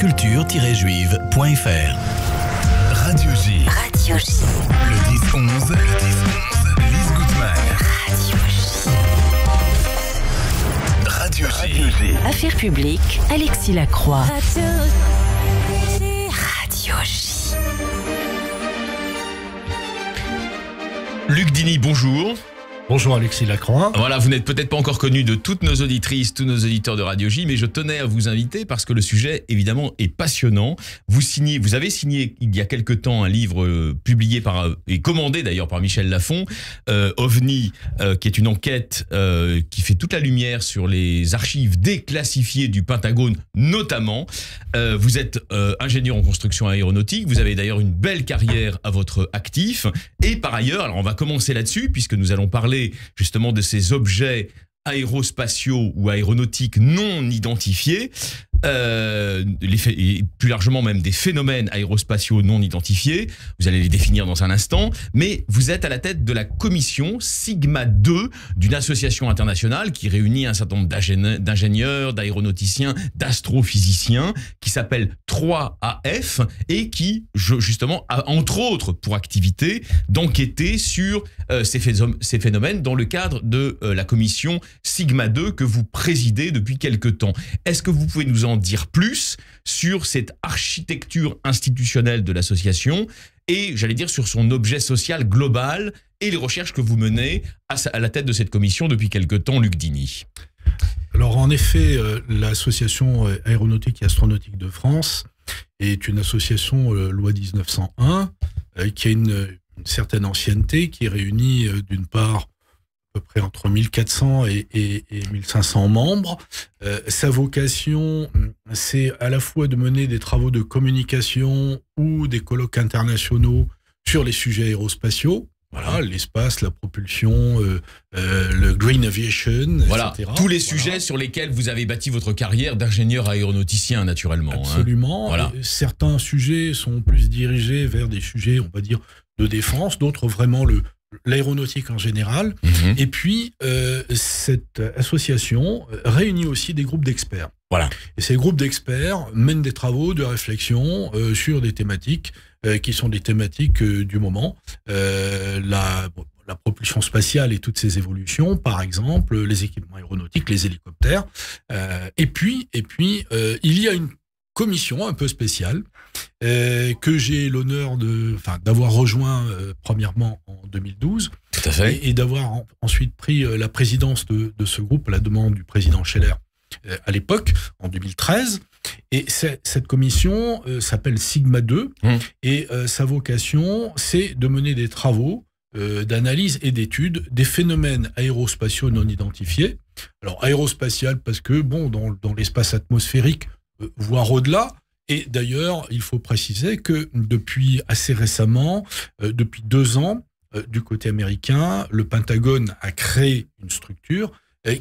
culture-juive.fr. Radio J. Radio J. Le 10-11. Lise Gutmann. Radio J. Affaires publiques, Alexis Lacroix. Radio J. Luc Dini, bonjour. Bonjour Alexis Lacroix. Voilà, vous n'êtes peut-être pas encore connu de toutes nos auditrices, tous nos auditeurs de Radio J, mais je tenais à vous inviter parce que le sujet, évidemment, est passionnant. Vous avez signé il y a quelque temps un livre publié et commandé d'ailleurs par Michel Lafon, OVNI, qui est une enquête qui fait toute la lumière sur les archives déclassifiées du Pentagone, notamment. Vous êtes ingénieur en construction aéronautique, vous avez d'ailleurs une belle carrière à votre actif. Et par ailleurs, alors on va commencer là-dessus, puisque nous allons parler justement de ces objets aérospatiaux ou aéronautiques non identifiés, et plus largement même des phénomènes aérospatiaux non identifiés. Vous allez les définir dans un instant, mais vous êtes à la tête de la commission Sigma 2 d'une association internationale qui réunit un certain nombre d'ingénieurs, d'aéronauticiens, d'astrophysiciens, qui s'appelle 3AF et qui justement a entre autres pour activité d'enquêter sur ces phénomènes dans le cadre de la commission Sigma 2 que vous présidez depuis quelque temps. Est-ce que vous pouvez nous en dire plus sur cette architecture institutionnelle de l'association et, j'allais dire, sur son objet social global et les recherches que vous menez à la tête de cette commission depuis quelque temps, Luc Dini? Alors en effet, l'association aéronautique et astronautique de France est une association loi 1901 qui a une certaine ancienneté, qui réunit d'une part à peu près entre 1400 et 1500 membres. Sa vocation, c'est à la fois de mener des travaux de communication ou des colloques internationaux sur les sujets aérospatiaux. Voilà, l'espace, la propulsion, le green aviation, voilà, etc. Tous les sujets sur lesquels vous avez bâti votre carrière d'ingénieur aéronauticien, naturellement. Absolument. Voilà. Certains sujets sont plus dirigés vers des sujets, on va dire, de défense, d'autres vraiment l'aéronautique en général. Et puis, cette association réunit aussi des groupes d'experts. Voilà. Et ces groupes d'experts mènent des travaux de réflexion sur des thématiques qui sont des thématiques du moment. La propulsion spatiale et toutes ses évolutions, par exemple, les équipements aéronautiques, les hélicoptères. Et puis, il y a une commission un peu spéciale que j'ai l'honneur d'avoir rejoint premièrement en 2012. Tout à fait. Et d'avoir ensuite pris la présidence de ce groupe à la demande du président Scheller à l'époque, en 2013. Et cette commission s'appelle Sigma 2 et sa vocation, c'est de mener des travaux d'analyse et d'étude des phénomènes aérospatiaux non identifiés. Alors aérospatial parce que, bon, dans l'espace atmosphérique, voire au-delà. Et d'ailleurs, il faut préciser que depuis assez récemment, depuis 2 ans, du côté américain, le Pentagone a créé une structure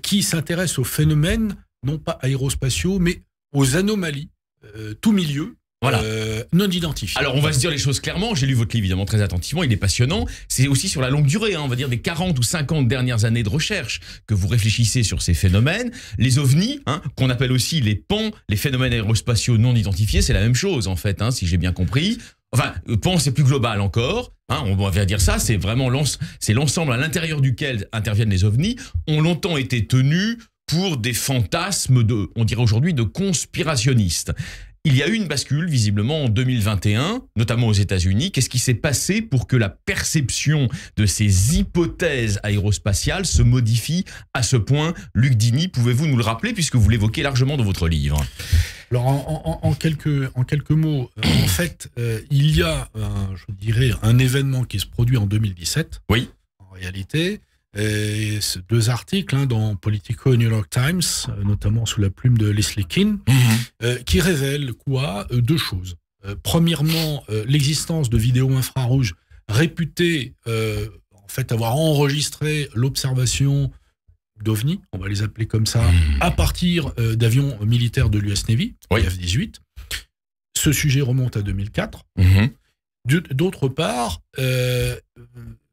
qui s'intéresse aux phénomènes, non pas aérospatiaux, mais aux anomalies, tout milieu, voilà. Non identifié. Alors on va se dire les choses clairement, j'ai lu votre livre évidemment très attentivement, il est passionnant, c'est aussi sur la longue durée, on va dire des 40 ou 50 dernières années de recherche que vous réfléchissez sur ces phénomènes. Les OVNI, qu'on appelle aussi les PAN, les phénomènes aérospatiaux non identifiés, c'est la même chose en fait, si j'ai bien compris. Enfin, PAN c'est plus global encore, on va dire ça, c'est vraiment l'ensemble à l'intérieur duquel interviennent les OVNI, ont longtemps été tenus pour des fantasmes on dirait aujourd'hui, de conspirationnistes. Il y a eu une bascule, visiblement, en 2021, notamment aux États-Unis. Qu'est-ce qui s'est passé pour que la perception de ces hypothèses aérospatiales se modifie à ce point? Luc Dini, pouvez-vous nous le rappeler, puisque vous l'évoquez largement dans votre livre? Alors, en quelques mots, en fait, il y a, je dirais, un événement qui se produit en 2017. Oui. En réalité. Et 2 articles dans Politico et New York Times, notamment sous la plume de Leslie Kean, qui révèlent quoi? 2 choses. Premièrement, l'existence de vidéos infrarouges réputées en fait avoir enregistré l'observation d'OVNI, on va les appeler comme ça, à partir d'avions militaires de l'US Navy, oui. F-18. Ce sujet remonte à 2004. D'autre part,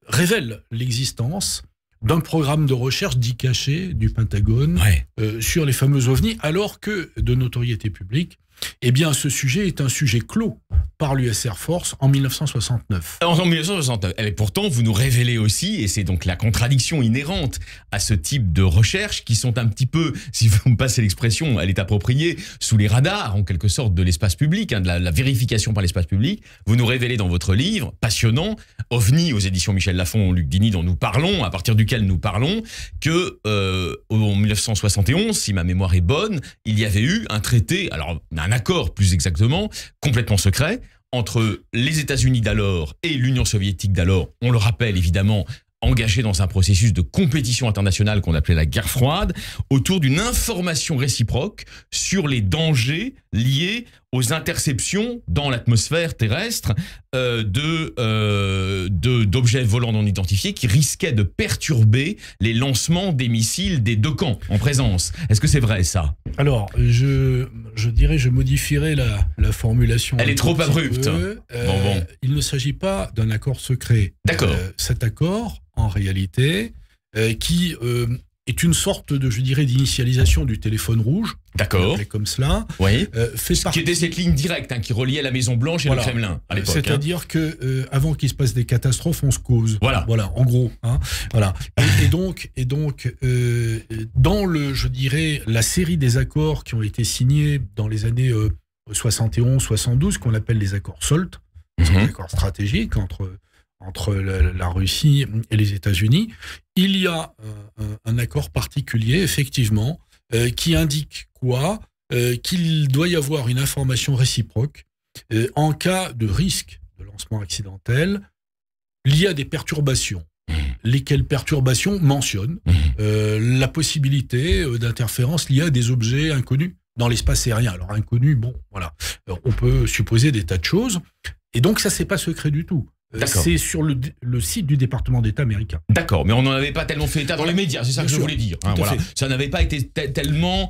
révèle l'existence d'un programme de recherche dit caché du Pentagone sur les fameux ovnis, alors que de notoriété publique, eh bien, ce sujet est un sujet clos par l'US Air Force en 1969. En 1969. Et pourtant, vous nous révélez aussi, et c'est donc la contradiction inhérente à ce type de recherches qui sont un petit peu, si vous me passez l'expression, elle est appropriée, sous les radars, en quelque sorte, de l'espace public, de la vérification par l'espace public. Vous nous révélez dans votre livre, passionnant, OVNI aux éditions Michel Lafon, Luc Dini, dont nous parlons, à partir duquel nous parlons, que en 1971, si ma mémoire est bonne, il y avait eu un traité, alors un accord plus exactement, complètement secret, entre les États-Unis d'alors et l'Union soviétique d'alors, on le rappelle évidemment, engagés dans un processus de compétition internationale qu'on appelait la guerre froide, autour d'une information réciproque sur les dangers liés aux interceptions dans l'atmosphère terrestre d'objets volants non identifiés qui risquaient de perturber les lancements des missiles des deux camps en présence. Est-ce que c'est vrai ça? Alors, je dirais, je modifierais la formulation. Elle est trop abrupte. Bon. Il ne s'agit pas d'un accord secret. D'accord. Cet accord, en réalité, qui est une sorte de, je dirais, d'initialisation du téléphone rouge. D'accord. Comme cela. Oui. Fait qui était cette ligne directe qui reliait la Maison Blanche et le Kremlin à l'époque. C'est-à-dire que avant qu'il se passe des catastrophes, on se cause. Voilà. En gros. Voilà. Et donc, dans le, je dirais, la série des accords qui ont été signés dans les années 71-72, qu'on appelle les accords SALT, des accords stratégiques entre la Russie et les États-Unis, il y a un accord particulier, effectivement, qui indique quoi? Qu'il doit y avoir une information réciproque en cas de risque de lancement accidentel lié à des perturbations. Lesquelles perturbations mentionnent la possibilité d'interférence liée à des objets inconnus dans l'espace aérien. Alors inconnus, bon, voilà, on peut supposer des tas de choses, et donc ça, c'est pas secret du tout. C'est sur le site du département d'État américain. D'accord, mais on n'en avait pas tellement fait état dans les médias, c'est ça que je voulais dire. Voilà. Ça n'avait pas été tellement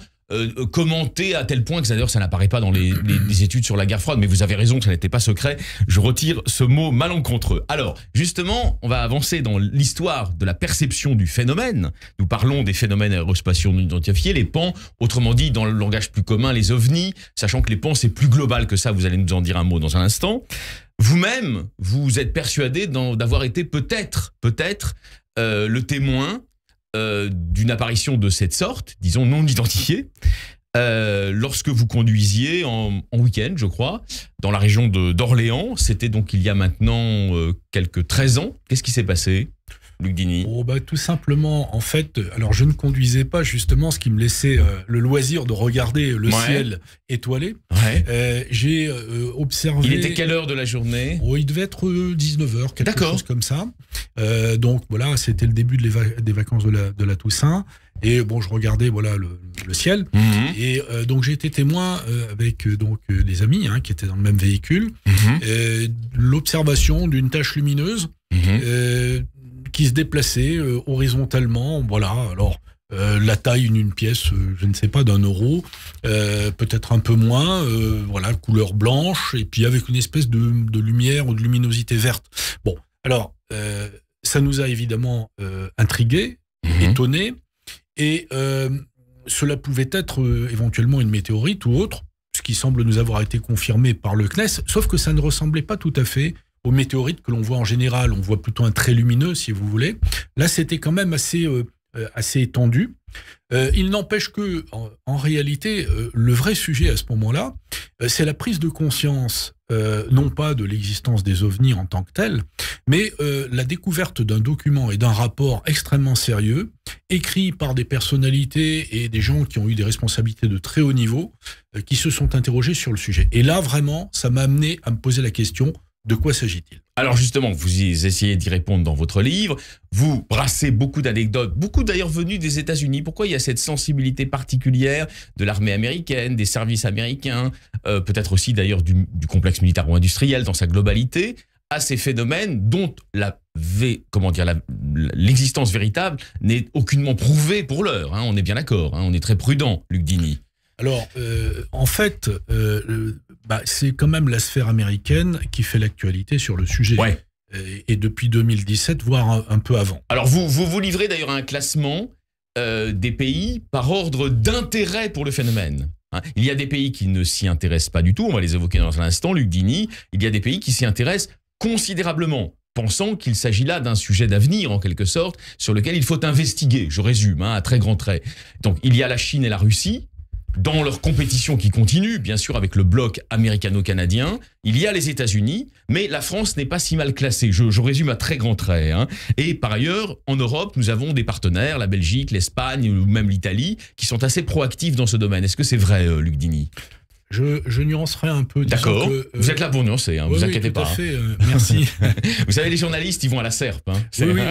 commenté à tel point que d'ailleurs ça n'apparaît pas dans les études sur la guerre froide, mais vous avez raison, ça n'était pas secret. Je retire ce mot malencontreux. Alors, justement, on va avancer dans l'histoire de la perception du phénomène. Nous parlons des phénomènes aérospatiaux non identifiés, les PAN, autrement dit, dans le langage plus commun, les ovnis, sachant que les PAN, c'est plus global que ça, vous allez nous en dire un mot dans un instant. Vous-même, vous êtes persuadé d'avoir été peut-être le témoin d'une apparition de cette sorte, disons non identifiée, lorsque vous conduisiez en week-end, je crois, dans la région d'Orléans. C'était donc il y a maintenant quelques 13 ans. Qu'est-ce qui s'est passé, Luc Dini? Tout simplement, en fait, alors je ne conduisais pas justement, ce qui me laissait le loisir de regarder le ciel étoilé. J'ai observé... Il était quelle heure de la journée? Il devait être 19h, quelque chose comme ça. Donc voilà, c'était le début des vacances de la Toussaint. Et bon, je regardais le ciel. Et donc j'ai été témoin avec des amis qui étaient dans le même véhicule. L'observation d'une tache lumineuse qui se déplaçait horizontalement. Voilà, alors la taille d'une pièce, je ne sais pas, d'€1, peut-être un peu moins, voilà, couleur blanche, et puis avec une espèce de lumière ou de luminosité verte. Bon, alors, ça nous a évidemment intrigués, étonnés, et cela pouvait être éventuellement une météorite ou autre, ce qui semble nous avoir été confirmé par le CNES, sauf que ça ne ressemblait pas tout à fait aux météorites que l'on voit en général. On voit plutôt un trait lumineux, si vous voulez. Là, c'était quand même assez étendu. Il n'empêche que, en réalité, le vrai sujet à ce moment-là, c'est la prise de conscience, non pas de l'existence des ovnis en tant que tels, mais la découverte d'un document et d'un rapport extrêmement sérieux, écrit par des personnalités et des gens qui ont eu des responsabilités de très haut niveau, qui se sont interrogés sur le sujet. Et là, vraiment, ça m'a amené à me poser la question: de quoi s'agit-il? Alors justement, vous essayez d'y répondre dans votre livre, vous brassez beaucoup d'anecdotes, beaucoup d'ailleurs venues des États-Unis. Pourquoi il y a cette sensibilité particulière de l'armée américaine, des services américains, peut-être aussi d'ailleurs du complexe militaro-industriel dans sa globalité, à ces phénomènes dont l'existence véritable n'est aucunement prouvée pour l'heure. On est bien d'accord, on est très prudent, Luc Dini. Alors, en fait, c'est quand même la sphère américaine qui fait l'actualité sur le sujet. et depuis 2017, voire un peu avant. Alors vous livrez d'ailleurs un classement des pays par ordre d'intérêt pour le phénomène. Hein. Il y a des pays qui ne s'y intéressent pas du tout, on va les évoquer dans un instant, Luc Dini. Il y a des pays qui s'y intéressent considérablement, pensant qu'il s'agit là d'un sujet d'avenir, en quelque sorte, sur lequel il faut investiguer. Je résume, à très grands traits. Donc, il y a la Chine et la Russie, dans leur compétition qui continue, bien sûr, avec le bloc américano-canadien. Il y a les États-Unis, mais la France n'est pas si mal classée. Je résume à très grands traits. Hein. Et par ailleurs, en Europe, nous avons des partenaires, la Belgique, l'Espagne ou même l'Italie, qui sont assez proactifs dans ce domaine. Est-ce que c'est vrai, Luc Dini ? Je nuancerai un peu. D'accord. Vous êtes là pour nuancer, vous inquiétez pas. Tout à fait, merci. Vous savez, les journalistes, ils vont à la serpe. Hein. Oui,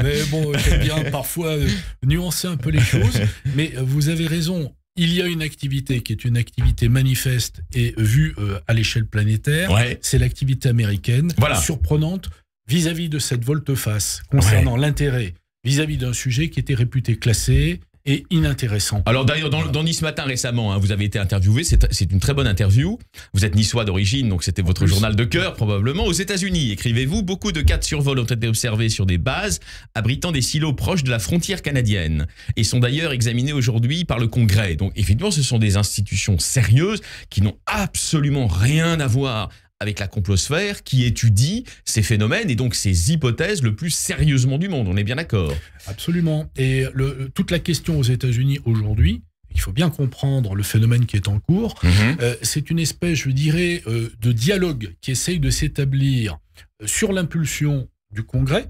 mais bon, j'aime bien parfois nuancer un peu les choses. Mais vous avez raison. Il y a une activité qui est une activité manifeste et vue à l'échelle planétaire. Ouais. C'est l'activité américaine, surprenante vis-à-vis de cette volte-face concernant l'intérêt vis-à-vis d'un sujet qui était réputé classé et inintéressant. Alors d'ailleurs, dans Nice Matin récemment, vous avez été interviewé, c'est une très bonne interview. Vous êtes niçois d'origine, donc c'était votre journal de cœur probablement. Aux États-Unis, écrivez-vous, beaucoup de cas de survol ont été observés sur des bases abritant des silos proches de la frontière canadienne et sont d'ailleurs examinés aujourd'hui par le Congrès. Donc effectivement, ce sont des institutions sérieuses qui n'ont absolument rien à voir avec la complosphère, qui étudie ces phénomènes et donc ces hypothèses le plus sérieusement du monde. On est bien d'accord? Absolument. Et toute la question aux États-Unis aujourd'hui, il faut bien comprendre le phénomène qui est en cours. C'est une espèce, je dirais, de dialogue qui essaye de s'établir sur l'impulsion du Congrès.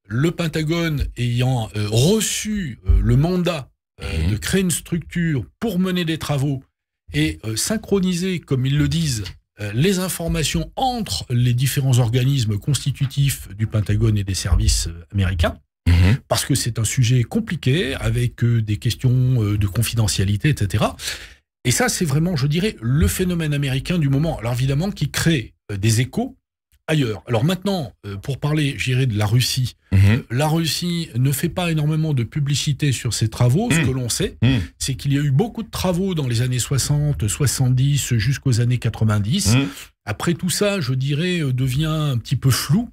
Le Pentagone ayant reçu le mandat de créer une structure pour mener des travaux et synchroniser, comme ils le disent, les informations entre les différents organismes constitutifs du Pentagone et des services américains, parce que c'est un sujet compliqué, avec des questions de confidentialité, etc. Et ça, c'est vraiment, je dirais, le phénomène américain du moment. Alors évidemment, qui crée des échos ailleurs. Alors maintenant, pour parler, je dirais, de la Russie, la Russie ne fait pas énormément de publicité sur ses travaux. Ce que l'on sait, c'est qu'il y a eu beaucoup de travaux dans les années 60, 70, jusqu'aux années 90. Après tout ça, je dirais, devient un petit peu flou.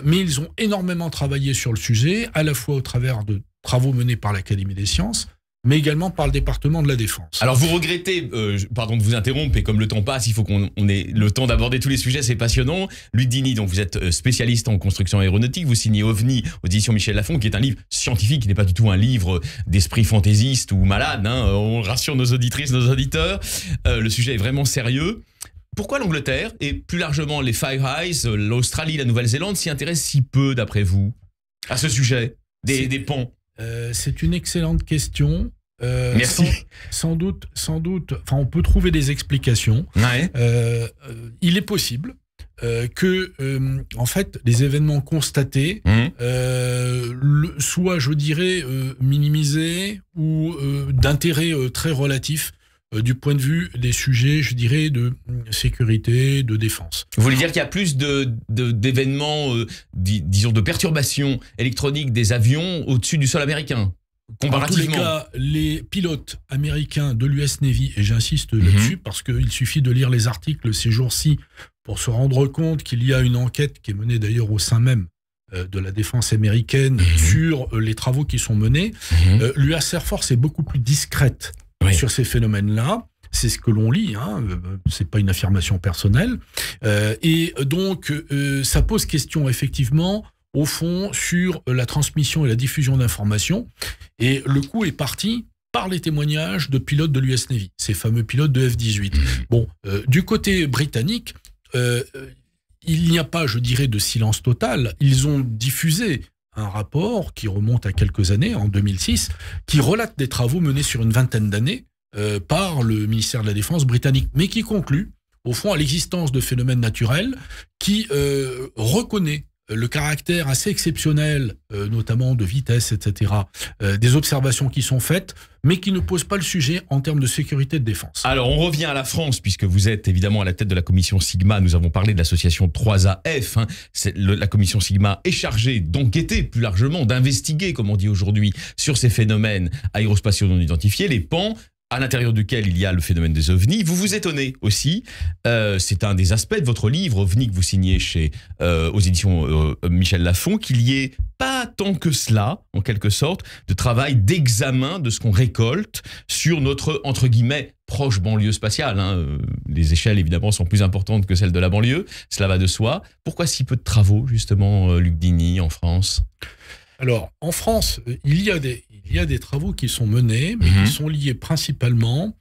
Mais ils ont énormément travaillé sur le sujet, à la fois au travers de travaux menés par l'Académie des sciences, mais également par le département de la Défense. Alors vous regrettez, pardon de vous interrompre, et comme le temps passe, il faut qu'on ait le temps d'aborder tous les sujets, c'est passionnant. Luc Dini, donc vous êtes spécialiste en construction aéronautique, vous signez OVNI aux éditions Michel Lafon, qui est un livre scientifique, qui n'est pas du tout un livre d'esprit fantaisiste ou malade, on rassure nos auditrices, nos auditeurs. Le sujet est vraiment sérieux. Pourquoi l'Angleterre, et plus largement les Five Eyes, l'Australie, la Nouvelle-Zélande, s'y intéressent si peu, d'après vous, à ce sujet des ponts? C'est une excellente question. Merci. Sans doute, enfin, on peut trouver des explications. Il est possible que, en fait, les événements constatés soient, je dirais, minimisés ou d'intérêt très relatif du point de vue des sujets, je dirais, de sécurité, de défense. Vous voulez dire qu'il y a plus d'événements, disons, de perturbations électroniques des avions au-dessus du sol américain? En tous les cas, les pilotes américains de l'US Navy, et j'insiste là-dessus parce qu'il suffit de lire les articles ces jours-ci pour se rendre compte qu'il y a une enquête qui est menée d'ailleurs au sein même de la défense américaine sur les travaux qui sont menés. L'US Air Force est beaucoup plus discrète sur ces phénomènes-là. C'est ce que l'on lit, c'est pas une affirmation personnelle. Et donc, ça pose question effectivement au fond, sur la transmission et la diffusion d'informations. Et le coup est parti par les témoignages de pilotes de l'US Navy, ces fameux pilotes de F-18. Bon, du côté britannique, il n'y a pas, je dirais, de silence total. Ils ont diffusé un rapport qui remonte à quelques années, en 2006, qui relate des travaux menés sur une vingtaine d'années par le ministère de la Défense britannique, mais qui conclut, au fond, à l'existence de phénomènes naturels, qui reconnaît le caractère assez exceptionnel, notamment de vitesse, etc., des observations qui sont faites, mais qui ne posent pas le sujet en termes de sécurité de défense. Alors, on revient à la France, puisque vous êtes évidemment à la tête de la commission Sigma. Nous avons parlé de l'association 3AF. La commission Sigma est chargée d'enquêter plus largement, d'investiguer, comme on dit aujourd'hui, sur ces phénomènes aérospatiaux non identifiés, les PAN. à l'intérieur duquel il y a le phénomène des ovnis. Vous vous étonnez aussi, c'est un des aspects de votre livre OVNI que vous signez aux éditions Michel Lafon, qu'il y ait pas tant que cela, en quelque sorte, de travail d'examen de ce qu'on récolte sur notre, entre guillemets, proche banlieue spatiale. Les échelles, évidemment, sont plus importantes que celles de la banlieue, cela va de soi. Pourquoi si peu de travaux, justement, Luc Dini, en France ? Alors, en France, il y a des travaux qui sont menés, mais qui sont liés principalement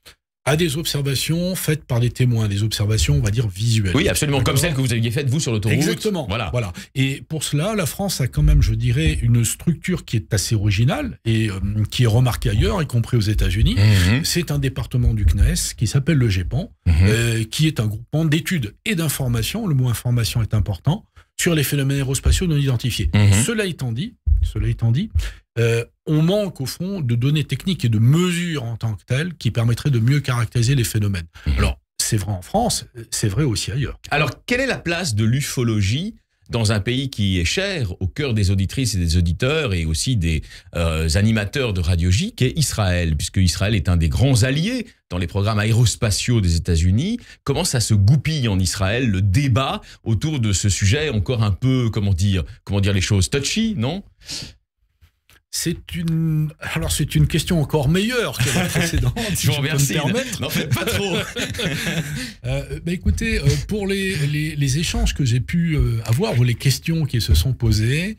à des observations faites par des témoins, des observations, on va dire, visuelles. Oui, absolument, comme celles que vous aviez faites, vous, sur l'autoroute. Exactement, voilà. Et pour cela, la France a quand même, je dirais, une structure qui est assez originale et qui est remarquée ailleurs, y compris aux États-Unis. C'est un département du CNES qui s'appelle le GEPAN, qui est un groupement d'études et d'informations, le mot information est important, sur les phénomènes aérospatiaux non identifiés. Cela étant dit, on manque au fond de données techniques et de mesures en tant que telles qui permettraient de mieux caractériser les phénomènes. Alors, c'est vrai en France, c'est vrai aussi ailleurs. Alors, quelle est la place de l'ufologie dans un pays qui est cher au cœur des auditrices et des auditeurs et aussi des animateurs de Radio J, qui est Israël, puisque Israël est un des grands alliés dans les programmes aérospatiaux des États-Unis. Comment ça se goupille en Israël, le débat autour de ce sujet encore un peu, comment dire les choses, touchy, non ? C'est une question encore meilleure que la précédente, si je vous remercie. Peux me permettre. N'en faites pas trop. Écoutez, pour les échanges que j'ai pu avoir, ou les questions qui se sont posées,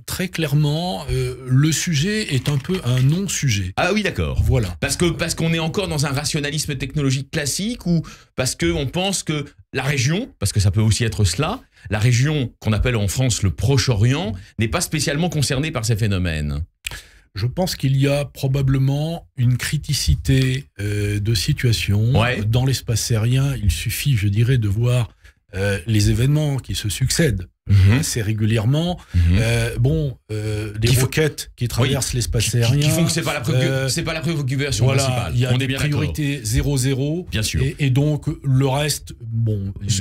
très clairement, le sujet est un peu un non-sujet. Ah oui, d'accord. Voilà. Parce qu'on est encore dans un rationalisme technologique classique, ou parce qu'on pense que la région, parce que ça peut aussi être cela, la région qu'on appelle en France le Proche-Orient, n'est pas spécialement concernée par ces phénomènes. Je pense qu'il y a probablement une criticité de situation. Dans l'espace aérien, il suffit, je dirais, de voir les événements qui se succèdent assez régulièrement. Des roquettes qui traversent l'espace aérien. Qui font que c'est pas la préoccupation principale. Il y a des priorités 0-0. Bien sûr. Et donc, le reste,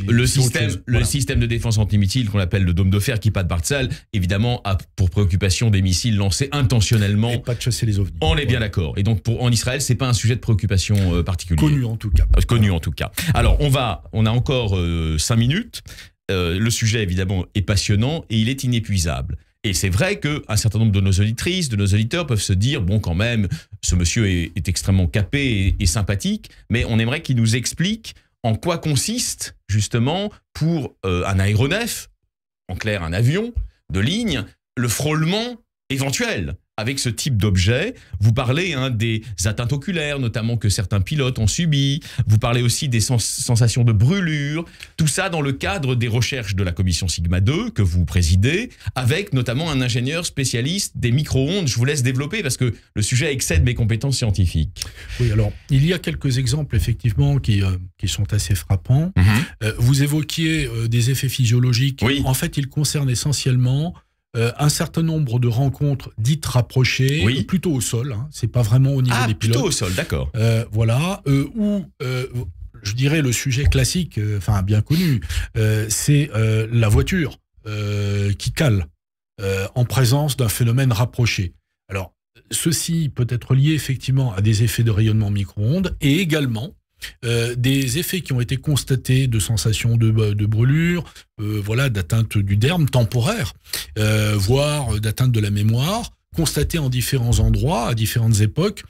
le système de défense antimissile qu'on appelle le dôme de fer qui pas de Bartzal, évidemment, a pour préoccupation des missiles lancés intentionnellement. Et pas de chasser les ovnis. On est bien d'accord. Et donc, en Israël, c'est pas un sujet de préoccupation particulier. Connu en tout cas. Connu en tout cas. Alors, on a encore 5 minutes. Le sujet, évidemment, est passionnant et il est inépuisable. Et c'est vrai qu'un certain nombre de nos auditrices, de nos auditeurs peuvent se dire, bon, quand même, ce monsieur est extrêmement capé et sympathique, mais on aimerait qu'il nous explique en quoi consiste, justement, pour un aéronef, en clair, un avion de ligne, le frôlement éventuel avec ce type d'objet. Vous parlez des atteintes oculaires, notamment que certains pilotes ont subies. Vous parlez aussi des sensations de brûlure. Tout ça dans le cadre des recherches de la commission Sigma 2 que vous présidez, avec notamment un ingénieur spécialiste des micro-ondes. Je vous laisse développer parce que le sujet excède mes compétences scientifiques. Oui, alors, il y a quelques exemples, effectivement, qui sont assez frappants. Vous évoquiez des effets physiologiques. Oui. En fait, ils concernent essentiellement un certain nombre de rencontres dites rapprochées, plutôt au sol, c'est pas vraiment au niveau des pilotes. Plutôt au sol, d'accord. Où je dirais le sujet classique, bien connu, c'est la voiture qui cale en présence d'un phénomène rapproché. Alors, ceci peut être lié effectivement à des effets de rayonnement micro-ondes et également des effets qui ont été constatés de sensations de brûlure, d'atteinte du derme temporaire, voire d'atteinte de la mémoire, constatés en différents endroits, à différentes époques,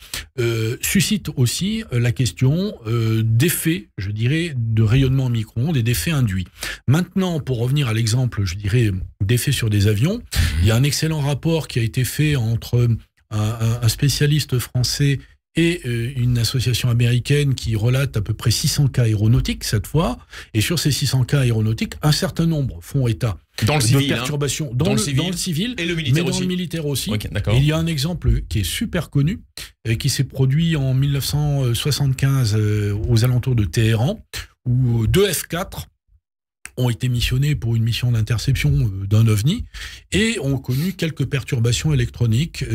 suscite aussi la question d'effets, je dirais, de rayonnement micro-ondes et d'effets induits. Maintenant, pour revenir à l'exemple, je dirais, d'effets sur des avions, il y a un excellent rapport qui a été fait entre un spécialiste français et une association américaine qui relate à peu près 600 cas aéronautiques cette fois. Et sur ces 600 cas aéronautiques, un certain nombre font état de perturbations dans le civil et le militaire mais aussi. Dans le militaire aussi. Okay, il y a un exemple qui est super connu, qui s'est produit en 1975 aux alentours de Téhéran, où 2 F-4 ont été missionnés pour une mission d'interception d'un OVNI et ont connu quelques perturbations électroniques,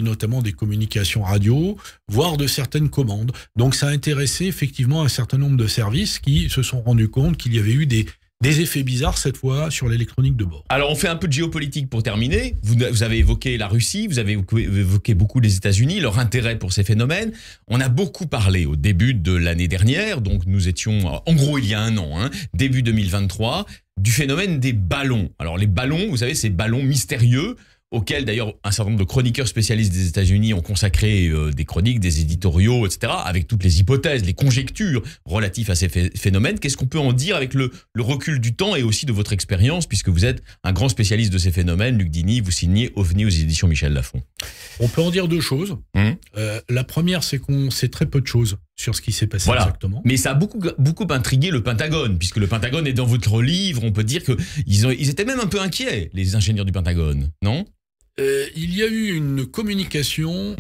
notamment des communications radio, voire de certaines commandes. Donc ça a intéressé effectivement un certain nombre de services qui se sont rendus compte qu'il y avait eu des des effets bizarres cette fois sur l'électronique de bord. Alors on fait un peu de géopolitique pour terminer. Vous avez évoqué la Russie, vous avez évoqué beaucoup les États-Unis, leur intérêt pour ces phénomènes. On a beaucoup parlé au début de l'année dernière, donc nous étions en gros il y a un an, début 2023, du phénomène des ballons. Alors les ballons, vous savez, ces ballons mystérieux, auxquels d'ailleurs un certain nombre de chroniqueurs spécialistes des États-Unis ont consacré des chroniques, des éditoriaux, etc., avec toutes les hypothèses, les conjectures relatives à ces phénomènes. Qu'est-ce qu'on peut en dire avec le recul du temps et aussi de votre expérience, puisque vous êtes un grand spécialiste de ces phénomènes, Luc Dini, vous signez OVNI aux éditions Michel Lafon. On peut en dire deux choses. La première, c'est qu'on sait très peu de choses sur ce qui s'est passé exactement. Mais ça a beaucoup intrigué le Pentagone, puisque le Pentagone est dans votre livre. On peut dire qu'ils étaient même un peu inquiets, les ingénieurs du Pentagone, non ? Il y a eu une communication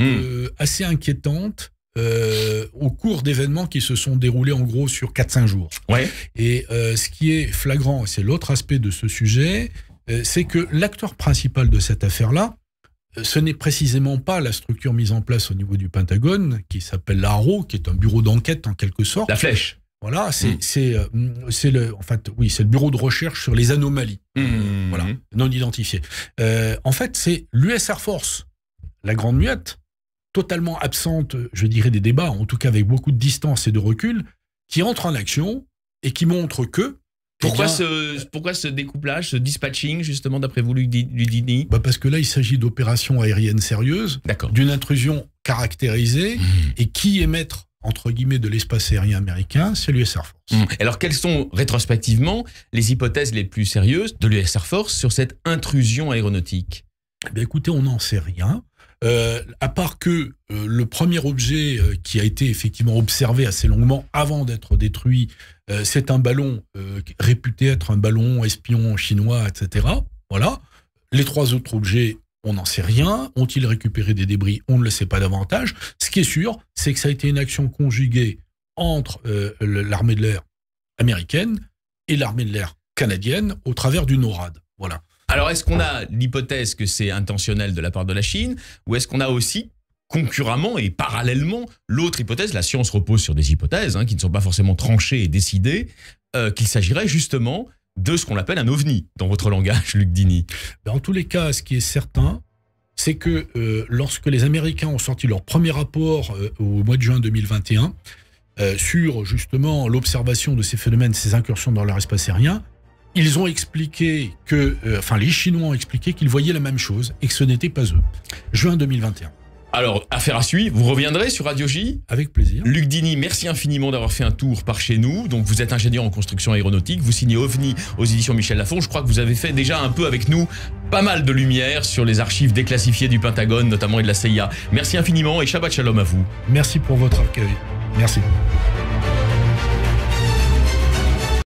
assez inquiétante au cours d'événements qui se sont déroulés en gros sur 4-5 jours. Ouais. Et ce qui est flagrant, c'est l'autre aspect de ce sujet, c'est que l'acteur principal de cette affaire-là, ce n'est précisément pas la structure mise en place au niveau du Pentagone, qui s'appelle l'ARO, qui est un bureau d'enquête en quelque sorte. La flèche. Voilà, c'est le bureau de recherche sur les anomalies, voilà, non identifiées. En fait, c'est l'US Air Force, la grande muette, totalement absente, je dirais, des débats, en tout cas avec beaucoup de distance et de recul, qui entre en action et qui montre que... Pourquoi ce découplage, ce dispatching, justement, d'après vous, Ludini ? Parce que là, il s'agit d'opérations aériennes sérieuses, d'une intrusion caractérisée, et qui est maître entre guillemets de l'espace aérien américain, c'est l'US Air Force. Alors quelles sont rétrospectivement les hypothèses les plus sérieuses de l'US Air Force sur cette intrusion aéronautique ? Écoutez, on n'en sait rien. À part que le premier objet qui a été effectivement observé assez longuement avant d'être détruit, c'est un ballon réputé être un ballon espion chinois, etc. Voilà. Les trois autres objets, on n'en sait rien. Ont-ils récupéré des débris ? On ne le sait pas davantage. Ce qui est sûr, c'est que ça a été une action conjuguée entre l'armée de l'air américaine et l'armée de l'air canadienne au travers du NORAD. Voilà. Alors, est-ce qu'on a l'hypothèse que c'est intentionnel de la part de la Chine, ou est-ce qu'on a aussi, concurremment et parallèlement, l'autre hypothèse, la science repose sur des hypothèses qui ne sont pas forcément tranchées et décidées, qu'il s'agirait justement de ce qu'on appelle un ovni, dans votre langage, Luc Dini. En tous les cas, ce qui est certain, c'est que lorsque les Américains ont sorti leur premier rapport au mois de juin 2021, sur justement l'observation de ces phénomènes, ces incursions dans leur espace aérien, ils ont expliqué que, les Chinois ont expliqué qu'ils voyaient la même chose et que ce n'était pas eux. Juin 2021. Alors, affaire à suivre, vous reviendrez sur Radio J ? Avec plaisir. Luc Dini, merci infiniment d'avoir fait un tour par chez nous. Donc, vous êtes ingénieur en construction aéronautique, vous signez OVNI aux éditions Michel Lafon. Je crois que vous avez fait déjà un peu avec nous pas mal de lumière sur les archives déclassifiées du Pentagone, notamment et de la CIA. Merci infiniment et Shabbat Shalom à vous. Merci pour votre accueil. Merci.